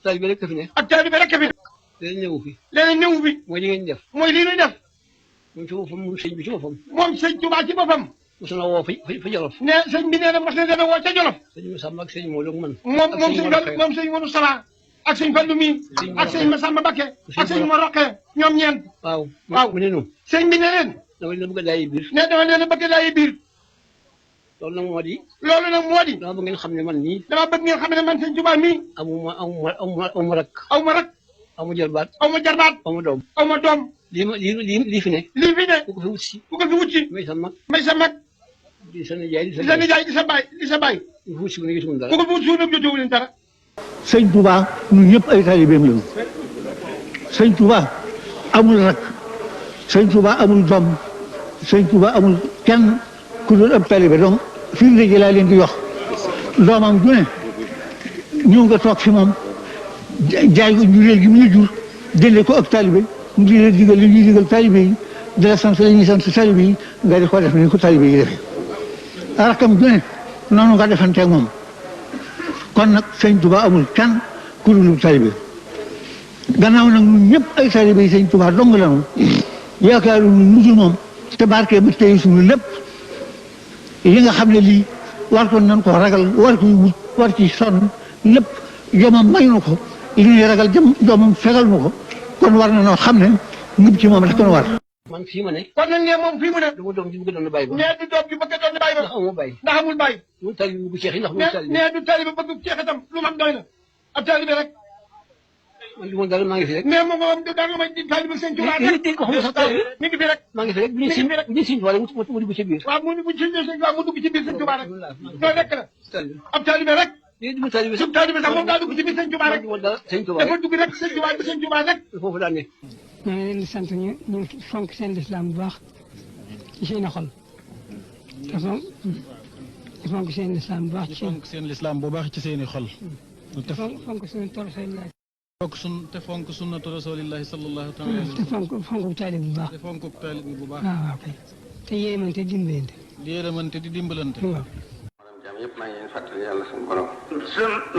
taalibe rek fi ne. ak taalibe rek fi ne. leneen ñëwu fi. leneen ñëwu fi. mooy li ngeen def. mooy lii ñuy def. moom ci boppam moom sëñ bi ci boppam. moom sëñ Tuubaa ci boppam. mos na woo fa Jolof. ne sëñ bi nee na mos na leen a woo ca Jolof. sëñ Masamba ak sëñ Modou ak man. moom sëñ Modou Sala ak sëñ Fallu mi ak sëñ Masamba Bakke ak sëñ Mor Roqe ñoom ñeent. waaw mu ne nu. sëñ bi ne leen. dama leen a bëgg a daayi biir. ne dama leen a bëgg a daayi biir. loolu nag moo di. dama bëgg ngeen xam ne man nii. dama bëgg ngeen xam ne man sëñ Tuubaa mii. amuma rak. aw ma rak. aw ma jarbaat. aw ma jarbaat. aw ma doom. aw ma doom. lii fi ne. lii fi ne. ku ko fi wut si. ku ko fi wut si. may sa mag. may sa mag. di sa nijaay di sa nijaay di sa baay di sa baay. ku ko fi wut si wu ne gisuma dara. ku ko fi wut si wu ne jotewu leen dara. sëñ Touba ñun ñëpp ay taalibeem lañu. sëñ Touba amul rak. sëñ Touba amul doom. sëñ Touba amul kenn ku dul ab taalibe donc fii mu ne laa leen di wax doomam ju ne ñëw nga toog fi moom jaay ko njureel gi mu la jur delle ko ak taalibe mu di la digal li ñuy digal taalibe yi di la sant la ñuy sant taalibe yi nga di ko def ni ko taalibe yi defee rakam ju ne noonu nga defanteeg moom kon nag sëñ Touba amul kenn ku dul taalibe gannaaw nag ñun ñëpp ay taalibe yi sëñ Touba dong la moom yaakaaru lu dul moom te barke ba tey suñu lépp li nga xam ne lii war ko nan ko ragal war ko wut war ci sonn lépp jomam may na ko li ñuy ragal jomam fegal na ko kon war na noo xam ne ngub ci moom rek kon war. man fii ma ne. kon nag ne moom fii mu ne. du ma doom ji bëgg doon bàyyi ba. nee du doom ji bëgg doon bàyyi ba. ndax amul bàyyi. ndax amul bàyyi. mu taalibe bu ceex yi ndax mu taalibe. nee du taalibe bëgg ceex itam lu mu am doy na ab taalibe rek. man li mu dara maa ngi fi rek. mais moom moom dara may di taalibe sëñ Tuubaa rek. mi ngi fi rek. maa ngi fi rek bu ñu si Tuubaa rek mu dugg ci biir. waaw mu dugg ci biir sëñ Tuubaa mu dugg ci biir sëñ Tuubaa rek. loolu rek la. ab taalibe rek. du taalibe sax moom daa dugg ci biir sëñ Tuubaa rek. dafa dugg rek sëñ Tuubaa rek. foofu daan ne. maa ngi leen di sant ñu fonk seen lislaam bu baax ci seen xol te fonk seen lislaam bu baax ci seen lislaam bu baax ci seen i xol. te fonk suñu rasulillahi. te fonk sunnatu rasulillahi sallallahu alayhi wa sallam. te fonk taalib bu baax. te fonk taalib bu baax. waaw kay te yéemante dimbalante. yéemante di dimbalante. waaw. jaam yëpp maa ngi leen di fàttali yàlla suñu borom.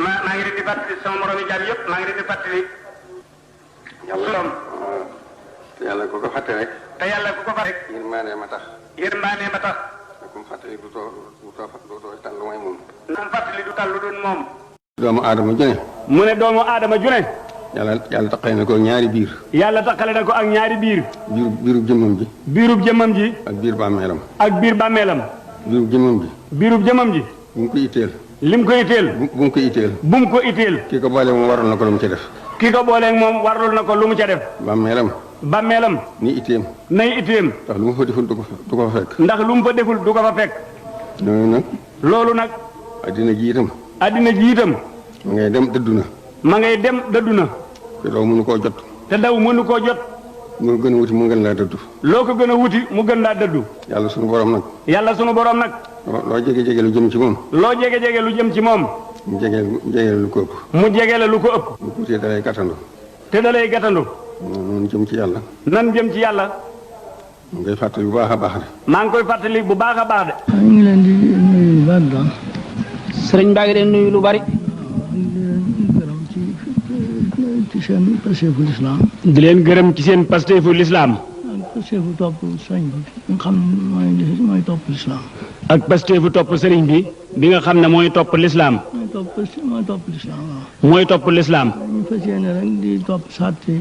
maa ngi leen di fàttali sama moromi jaam yëpp maa ngi leen di fàttali. yàlla te yàlla ku ko fàtte rek. te yàlla ku ko fàtte rek. yërmande ma tax. yërmande ma tax. te ku mu fàttali du too tal lu may moom. ku mu fàttali du tal lu dul moom. doomu aadama ju ne. mu ne doomu aadama ju ne. yàlla taqale na ko ak ñaari biir. yàlla taqale na ko ak ñaari biir. biirub jëmmam ji. biirub jëmmam ji. ak biir bàmmeelam. ak biir bàmmeelam. biirub jëmmam ji. biirub jëmmam ji. bu mu ko itteel. lim ko itteel. bu mu ko itteel. bu mu ko itteel. kii ko boole moom waral na ko lu mu ca def. kii ko booleeg moom warul na ko lu mu ca def. bàmmeelam. bàmmeelam. ni itteem. nay itteem. ndax lu mu fa deful du ko fa fekk. ndax lu mu fa deful du ko fa fekk. loolu nag. loolu nag. addina ji itam. addina ji itam. ma ngay dem dëddu na. ma ngay dem dëddu na. te daw mënu koo jot. te daw mënu koo jot. mu gën a wuti mu gën laa dëddu. loo ko gën a wuti mu gën laa dëddu. yàlla sunu borom nag. yàlla sunu borom nag. loo jege lu jëm ci moom. loo jege lu jëm ci moom. mu jege lu ko ëpp. mu jege la lu ko ëpp. mu tuutee dalay gàttandu. te dalay gàttandu. noonu jëm ci yàlla. nan jëm ci yàlla. mu ngay fàttali bu baax a baax de. maa ngi koy fàttali bu baax a baax de. ñu ngi leen di nuyu lu bari daal. sëriñ baa ngi leen nuyu lu bari. ci seen pasteefu lislaam. di leen gërëm ci seen pasteefu lislaam. ak pasteefu topp sëriñ bi nga xam ne mooy topp lislaam. ak pasteefu topp sëriñ bi bi nga xam ne mooy topp lislaam. mooy topp lislaam waaw. mooy topp lislaam. ñu fas yéene rek di topp sart yi.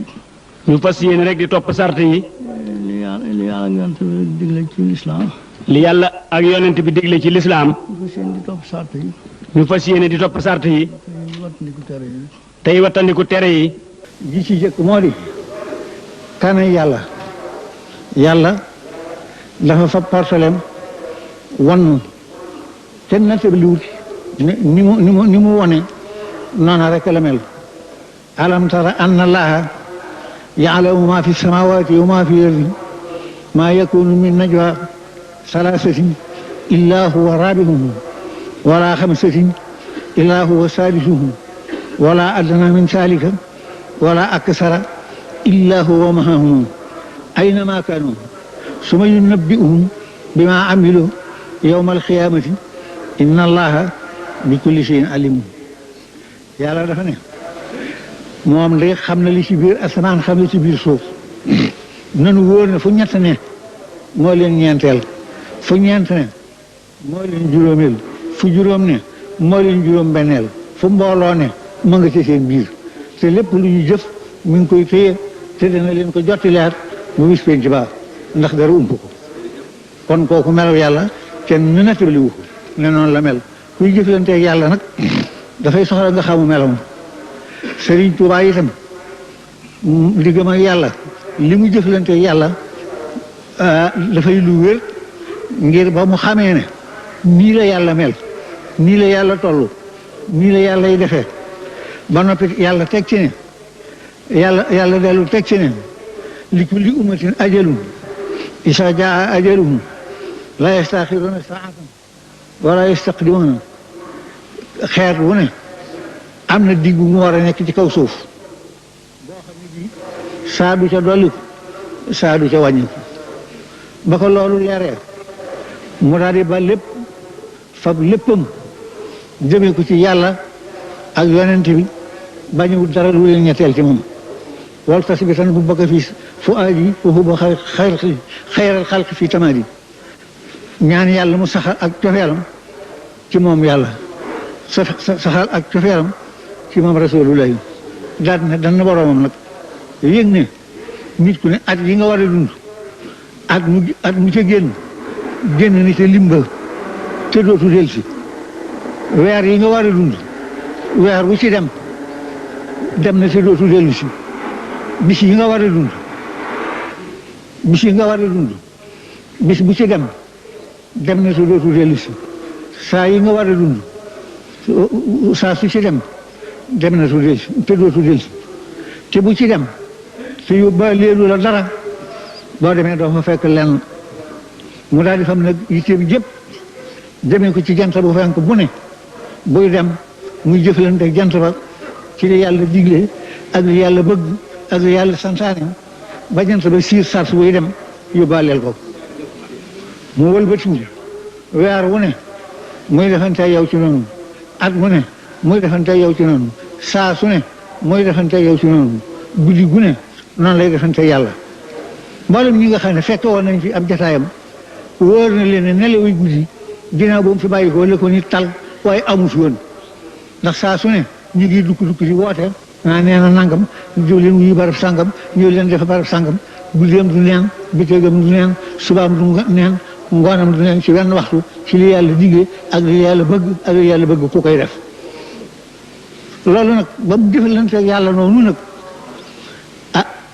ñu fas yéene rek di topp sart yi. li yàlla ak yonent bi digle ci lislaam. li yàlla ak yonent bi digle ci lislaam. ñu fas yéene di topp sart yi. ñu fas yéene di topp sart yi. tey wattandiku tere yi. ji ci jëkk moo di kane yàlla dafa fa portolem wannu te nattabliwut ni mu wone noona rek la mel. alam tara anna allaha ya'lamu ma fi samawati wa ma fi ardi ma yakunu min najwa salasatin illa huwa rabi'uhum wala khamsatin illa huwa sadisuhum wala adna min dhalika wala aksara illa huwa ma'ahum aynama kanu summa yunabbi'uhum bima amilu yawma al-qiyamati inna allaha bi kulli shay'in alim. yàlla dafa ne moom de xam na li ci biir asamaan xam li ci biir suuf nanu wóor ne fu ñett ne moo leen ñeenteel fu ñeent ne moo leen juróomeel fu juróom ne moo leen juróom benneel fu mbooloo ne mu nga ci seen biir te lépp lu ñu jëf mi ngi koy téye te dana leen ko jottileer bu bis penc ba ndax dara ump ko kon kooku melaw yàlla kenn nu nattaliwu ko ne noonu la mel kuy jëflanteeg yàlla nag dafay soxla nga xamu melam Sëriñ Tuubaa itam diggam ak yàlla li mu jëflanteeg yàlla dafay lu wér ngir ba mu xamee ne nii la yàlla mel nii la yàlla toll nii la yàlla yi defee ba noppi yàlla teg ci ne yàlla dellu teg ci ne li kulli ummatin ajalun isa jaa ajaluhum la yastaxiruuna saatan wala yastaqdimuuna xeet wu ne am na digg mu war a nekk ci kaw suuf boo xam ne bii saa du ca dolliku saa du ca wàññiku ba ko loolu leeree mu daal di ba lépp fab léppam jëmee ko ci yàlla ak yonent bi bañu dara lu leen ñetteel ci moom wal tasbitan bu bokk fii fu aji foofu ba xayral xalq fii tamaadi ñaan yàlla mu saxal ak cofeelam ci moom yàlla saxal ak cofeelam ci moom rasulullahi daal ne dana boroomam nag yëg ne nit ku ne at yi nga war a dund at mu ca génn ni te limba te dootu del si weer yi nga war a dund weer bu ci dem na te dootu dellu si bis yi nga war a dund bis bu ci dem na te dootu dellu si saa yi nga war a dund saa su ci dem na te dootu dellu si te bu ci dem te yóbbaaleelu la dara boo demee doo fa fekk lenn mu daal di xam nag yitte bi jëpp demee ko ci jant bu fenk bu ne buy dem muy jëflante ak jant ba ci li yàlla digle ak li yàlla bëgg ak li yàlla santaane ba jant ba siir sars buy dem yóbbaaleel ko mu wëlbatiwu weer wu ne muy defante yow ci noonu at mu ne muy defante yow ci noonu saa su ne muy defante yow ci noonu guddi gu ne noonu lay defante yàlla mboolem ñi nga xam ne fekk woon nañ fi ab jataayam wóor na leen ne nelawuy guddi ginnaaw boobu fi bàyyi ko la ko nit tal waaye amu fi woon ndax saa su ne ñu ngi dukk ci woote nee na nangam ñëw leen wuyu barab sangam ñëw leen def barab sangam guddeem du neen bëccëgam du neen subaam du neen ngoonam du neen ci wenn waxtu ci li yàlla digle ak li yàlla bëgg ku koy def loolu nag ba mu jëfalante ak yàlla noonu nag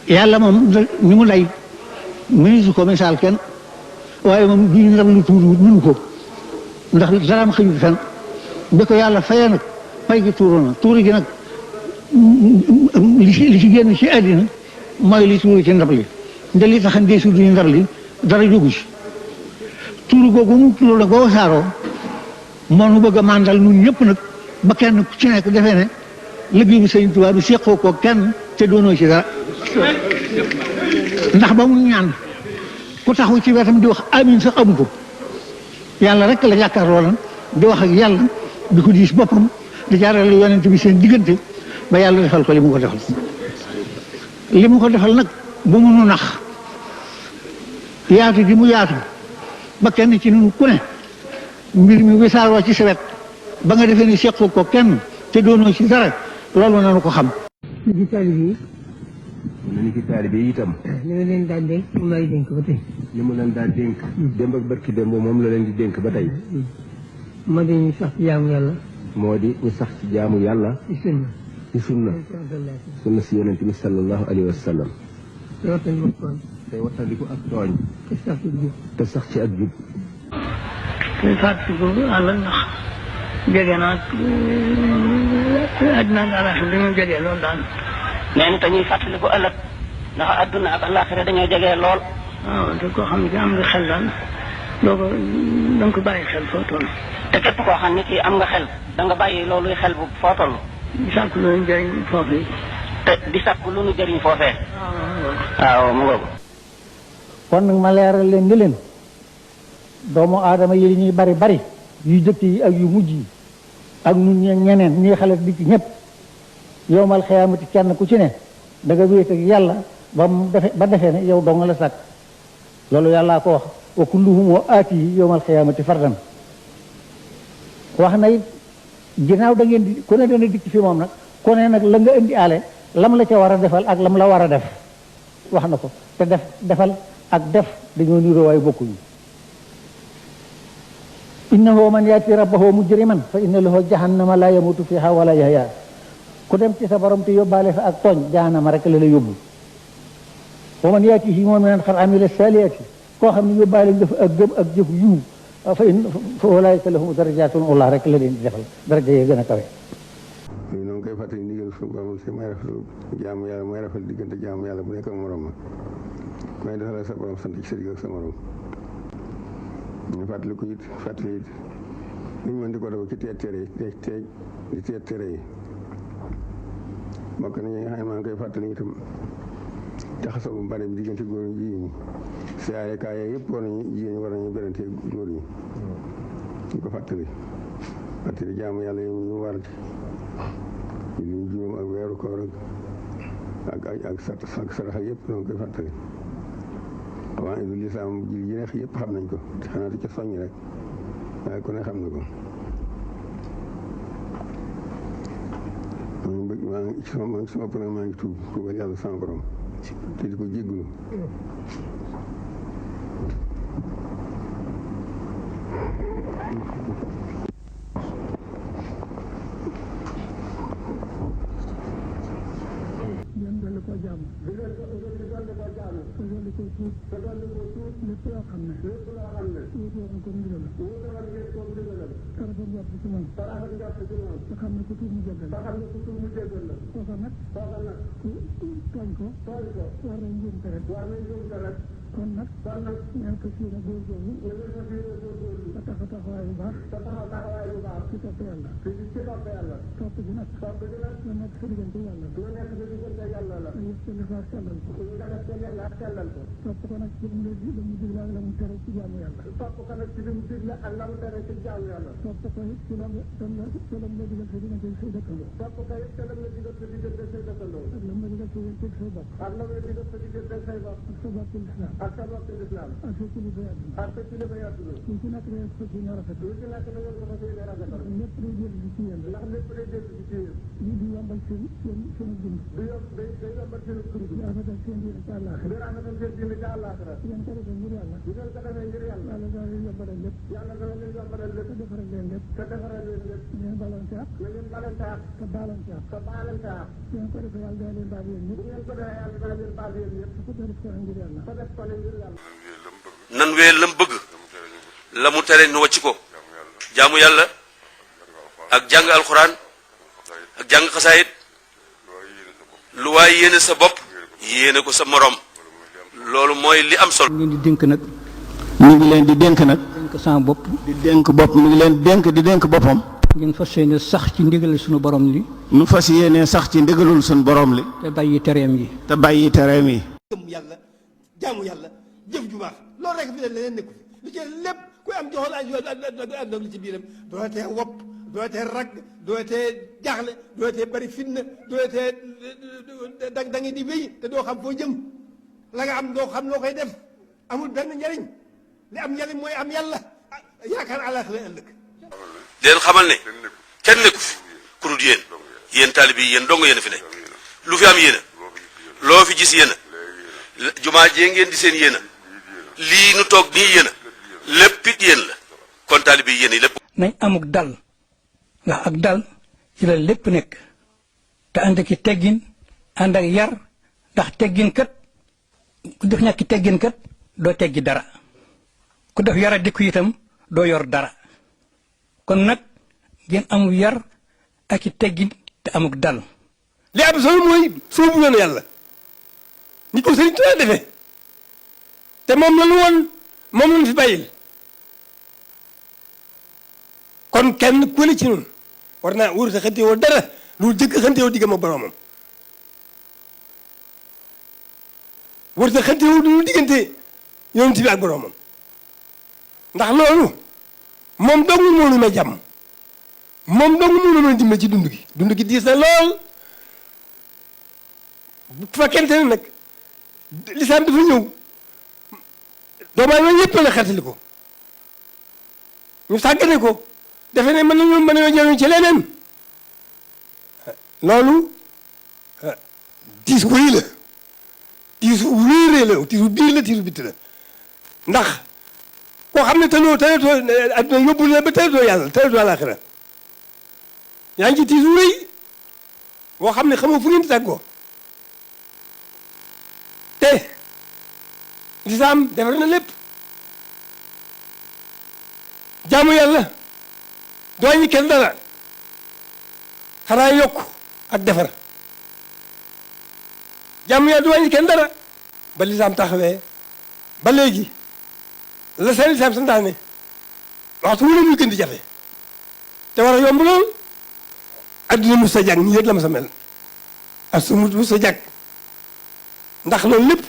yàlla moom ni mu lay mënisu ko misaal kenn waaye moom duñu ndam lu tuuru mënu ko ndax daraam xëyul fenn bi ko yàlla fayee nag fay gi tuuru na tuuru gi nag li ci génn ci àddina mooy li tuuru ci ndab li nda li taxan dee su duñu ndab li dara jógu ci tuuru googu mu tuuru la goo saaroo moo nu bëgg a màndal nun ñëpp nag ba kenn ku ci nekk defee ne liggéey bi Sëñ Tuubaa bi séqoo ko kenn te doonoo ci dara ndax ba mu ñaan ku taxaw ci wetam di wax amin sax amu ko yàlla rek la jàkkaarloo lan di wax ak yàlla di ko diis boppam di jaarale yonent bi seen diggante ba yàlla defal ko li mu ko defal nag bu mu nu nax yaatu gi mu yaatu ba kenn ci nun ku ne mbir mi wisaaroo ci sa wet ba nga defee ni seqoo ko kenn te doonoo ci dara loolu nanu ko xam ci taalibe yi na ni ki taalibe yi itam li ma leen daan dénk moom lay dénk ba tey li mu leen daan dénk démb ak barki démb moom la leen di dénk ba tey moo di ñu sax ci jaamu yàlla moo di ñu sax ci jaamu yàlla ci sunna sunna si yonent bi sallallahu alayhi wa sallam te wattandiku tooñ tey wattandiku ak tooñ te sax ci jub te sax ci ak jub te fàttaliku àlla ndax jege naa àddina ak àllaaxira dañoo jege lool daal nee na dañuy fàttaliku ëllëg ndax àdduna ak àllaaxira dañoo jege lool. waaw te koo xam ne am nga xel daal doo ko da nga ko bàyyi xel foo toll. te képp koo xam ne kii am nga xel da nga bàyyi looluy xel bu foo toll. di sàkk lu nu jëriñ foofee. te di sàkk lu nu jëriñ foofee. waaw mu ngoog. kon nag ma leeral leen ni leen doomu aadama yi li ñuy bari bari yu jëkk yi ak yu mujj yi ak ñun ñeneen ñi xale dikk ñëpp yowmal xiyaamati kenn ku ci ne da nga wéet ak yàlla ba defee ne yow dong la sàkk loolu yàllaa ko wax wa kulluhum wa aatihi yowmal xiyaamati fardan wax na it ginnaaw da ngeen di ku ne dana dikk fi moom nag ku ne nag la nga indi aale lam la ca war a defal ak lam la war a def wax na ko te defal ak def dañoo niroo waaye bokkuñu innahu man yaati rabbahu mujriman fa inna lahu jahannama la yamutu fiha wala yahya ku dem ci sa borom te yóbbaale fa ak tooñ jahannama rek la la yóbbu wa man yaatihi mu'minan qad amila salihati koo xam ne yóbbaale nga fa ak gëm ak jëf yiw fa ulaika lahum darajatun ullah rek la leen di defal daraja yee gën a kawe. ñun ñoo ngi koy fàttali ndigal suñu borom si may rafetlu jaamu yàlla mooy rafet diggante jaamu yàlla bu nekk ak morom ma may defal sa borom sant ci sa digg ak sa morom ñu fàttali ko it fàttali it li ñu mën di ko def ci teet tere yi di teet tere yi bokk nañu nga xam ne maa ngi koy fàttali itam jaxasoo bu bari bi diggante góor ñi jigéen ñi siyaare kaay yëpp jigéen ñi war nañu berante góor ñi ñu ko fàttali jaamu yàlla yi ñu war ci ñu juróom ak weeru koor ak saraxa yëpp ñoo ngi koy fàttali avant idu lislaam ji yi neex yëpp xam nañ ko xanaa di ca soññ rek waaye ku ne xam na ko maa ngi sama bopp nag maa ngi tuubal yàlla sama borom te di ko jéggulu lépp loo xam ne wuutoon ko ndigal tarafet njort ci moom te xam ne ku tuub mu jéggal kooka nag ku tooñ ko war nañ njuumte rek kon nag ñaan ko fii na góorgóorlu ba taxa taxawaay bu baax ci topp yàlla topp gi nag la nekk sa diggante yàlla la nga yëf ca lifaas sellal ko topp ko nag ci la mu digle ak la mu tere ci jaamu yàlla topp ko it ci la mu digal sa diggante say dëkkandoo ak la mu la digal sa diggante say bopp ak sa bopp lislaam ak sa kilifa àdduna lu ci nekk day fas yéene rafetal lépp day jël ci yéen di yombal seen dund di rafetal seen diine ci àllaaxira ngeen ko defee ngir yàlla yàlla dana leen yombalal lépp te defaral leen lépp ngeen balante ak te baalante ak ngeen ko defee yàlla dana leen baal yéen ñëpp ko def ko ngir yàlla nan wee lam bëgg la mu tere nu wàcc ko jaamu yàlla ak jàng alxuraan ak jàng xasaayit lu waay yéene sa bopp yéene ko sa morom loolu mooy li am solo. ñu ngi dénk nag ñu ngi leen di dénk nag dénk sama bopp di dénk bopp mi ngi leen di dénk boppam ngeen fas yéene sax ci ndigal suñu borom li nu fas yéene sax ci ndigalul suñu borom li te bàyyi tereem yi gëm yàlla jaamu yàlla jëf ju baax loolu rek fi ne leneen nekku fi lu ci lépp kuy am joxoon ay àdduna li ci biiram doo tee wopp doo tee ragg doo tee jaaxle doo tee bari fitna doo tee da nga di wéy te doo xam foo jëm la nga am doo xam loo koy def amul benn njariñ li am njariñ mooy am yàlla yaakaar àllaaxira ëllëg leen xamal ne kenn nekku fi ku dul yéen taalibe yi yéen dong yéen fi ne lu fi am yéena loo fi gis yéena jumaa jee ngeen di seen yéena lii nu toog nii yéena lépp it yéen la kon taalibe yi yéen yi lépp nañ amuk dal ndax ak dal ci la lépp nekk te ànd ki teggin ànd ak yar ndax teggin kat ku def ñàkki teggin kat doo teggi dara ku def yara dikku itam doo yor dara kon nag ngeen amul yar ak i teggin te amuk dal li am solo mooy soobu yoonu yàlla ni ko Sëriñ Tuubaa defee te moom la ñu woon moom lañu fi bàyyil kon kenn ku ne ci ñun war naa wóor sa xëntewoo dara lu jëkk xëntewoo diggam ak boroomam wóor sa xëntewoo lu diggante yoonu ci bi ak boroomam ndax loolu moom dong moo nu may jàmm moom dong moo nu may dimbali ci dund gi diis na lool bu fekkente ne nag lislaam dafa ñëw doomu aadama yëpp la xeetali ko ñu sàggane ko defe ne mën nañoo jëriñu ci leneen loolu tiis wu rëy la tiis wu rëy la tiis wu biir la tiis wu bitti la ndax koo xam ne tëlatoo adduna yóbbu la ba tëlatoo yàlla tëlatoo àllaaxira yaa ngi ci tiis wu rëy boo xam ne xamoo fu ngeen di tàggoo te lislaam defar na lépp jaamu yàlla doo ñu kenn dara xanaa yokk ak defar jaamu yàlla doo ñu kenn dara ba lislaam taxawee ba léegi la seen lislaam santaane waxtu wu ne muy gën di jafe te war a yomb lool adduna mus sa jàg nii rek la ma sa mel ak su mus sa jàg ndax loolu lépp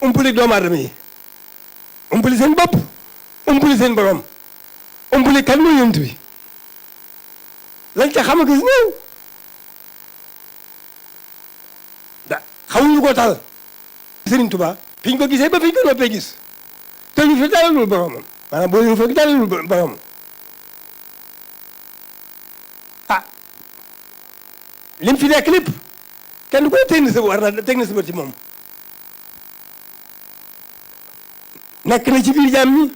umpali doomu aadama yi umpali seen bopp umpali seen borom umpali kan mooy yonent bi lañ ca xam a gis néew da xamuñu ko tal Sëriñ Tuubaa fi ñu ko gisee ba fi ñu ko noppee gis te ñu fi dalalul boromam maanaam boo ñu fa dalalul boromam ah lim fi nekk lépp kenn ku ne teg na sa war na teg na sa bët ci moom nekk na ci biir jaam ñi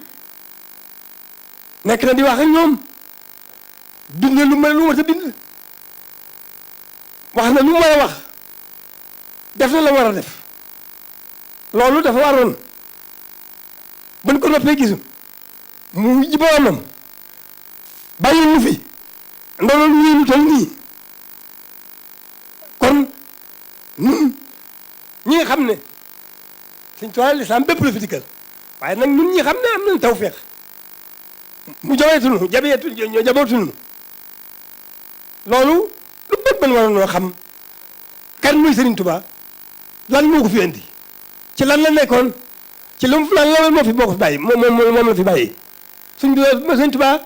nekk na di wax ak ñoom bind na lu mat a bind wax na lu mu war a wax def na la war a def loolu dafa waroon ban ko noppee gisu mu ji boromam bàyyi mu fi ndono lu ñuy lu toll nii kon ñun ñi nga xam ne Sëñ Tuubaa lislaam bépp la fi dikkal waaye nag ñun ñi xam ne am nañ tawfeex mu jabeetunu ñoo jabootunu loolu lu bët waroon noo xam kan muy Sëriñ Tuubaa lan moo ko fi indi ci lan la nekkoon ci lu mu lan moo fi boo ko fi bàyyi moom la fi bàyyi Sëriñ Tuubaa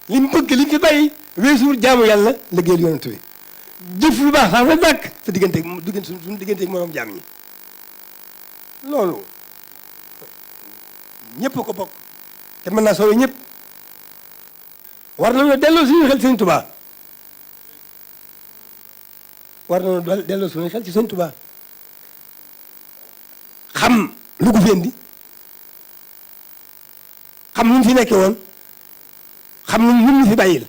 li mu bëgg li mu fi bàyyi weesuur jaamu yàlla liggéeyal yonent bi jëf lu baax sax na dàkk sa suñu digganteeg moroom jaam ñi loolu ñëpp ko bokk te mën naa soowee ñëpp war nañoo delloo suñu xel Sëriñ Tuubaa war nañoo delloo suñu xel ci Sëriñ Tuubaa xam lu ko fi indi xam lu mu fi nekkee woon xam lu mu fi bàyyil